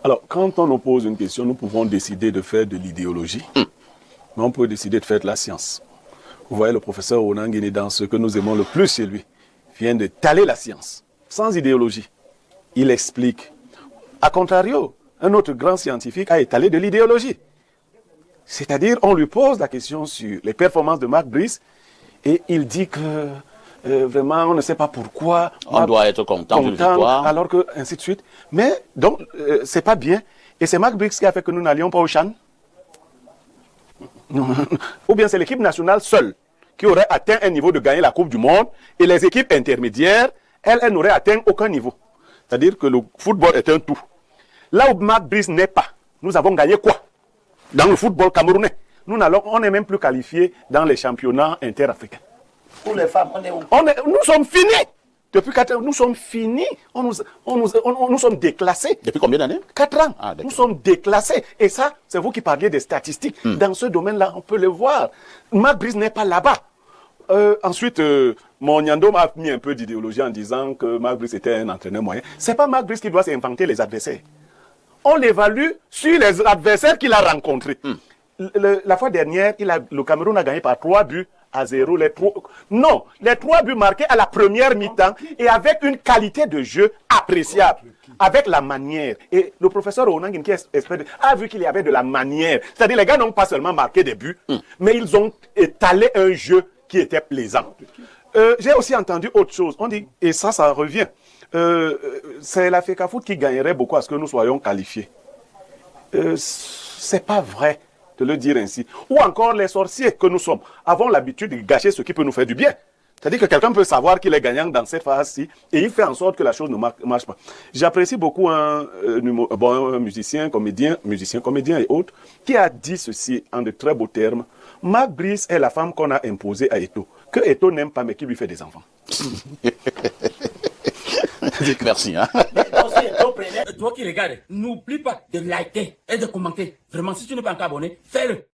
Alors, quand on nous pose une question, nous pouvons décider de faire de l'idéologie, mais on peut décider de faire de la science. Vous voyez, le professeur Onangini, dans ce que nous aimons le plus chez lui, vient de taler la science, sans idéologie. Il explique. A contrario, un autre grand scientifique a étalé de l'idéologie. C'est-à-dire, on lui pose la question sur les performances de Mark Brice, et il dit que vraiment, on ne sait pas pourquoi. On doit être content d'une victoire. Alors que, ainsi de suite. Mais, donc, c'est pas bien. Et c'est Mark Brice qui a fait que nous n'allions pas au CHAN. Ou bien c'est l'équipe nationale seule qui aurait atteint un niveau de gagner la Coupe du Monde, et les équipes intermédiaires, elles n'auraient atteint aucun niveau. C'est-à-dire que le football est un tout. Là où Mark Brice n'est pas, nous avons gagné quoi? Dans le football camerounais. On n'est même plus qualifiés dans les championnats interafricains. Pour les femmes, on est où? Nous sommes finis. Depuis 4 ans, nous sommes finis. Nous sommes déclassés. Depuis combien d'années? 4 ans. Nous sommes déclassés. Et ça, c'est vous qui parliez des statistiques. Dans ce domaine-là, on peut le voir. Mark Brice n'est pas là-bas. Ensuite, mon Nyando m'a mis un peu d'idéologie en disant que Mark Brice était un entraîneur moyen. C'est pas Mark Brice qui doit s'inventer les adversaires. On l'évalue sur les adversaires qu'il a rencontrés. La fois dernière, le Cameroun a gagné par 3-0. Les 3 buts marqués à la première mi-temps et avec une qualité de jeu appréciable, avec la manière. Et le professeur Onangin, qui est expert, a vu qu'il y avait de la manière. C'est-à-dire, les gars n'ont pas seulement marqué des buts, mais ils ont étalé un jeu qui était plaisant. J'ai aussi entendu autre chose. On dit, et ça revient. C'est la FECAFOOT qui gagnerait beaucoup à ce que nous soyons qualifiés. C'est pas vrai de le dire ainsi. Ou encore les sorciers que nous sommes avons l'habitude de gâcher ce qui peut nous faire du bien. C'est-à-dire que quelqu'un peut savoir qu'il est gagnant dans cette phase-ci et il fait en sorte que la chose ne marche pas. J'apprécie beaucoup un musicien, comédien et autres, qui a dit ceci en de très beaux termes. Mark Brice est la femme qu'on a imposée à Eto'o, que Eto'o n'aime pas mais qui lui fait des enfants. Merci. Hein? Toi qui regardes, n'oublie pas de liker et de commenter. Vraiment, si tu n'es pas encore abonné, fais-le.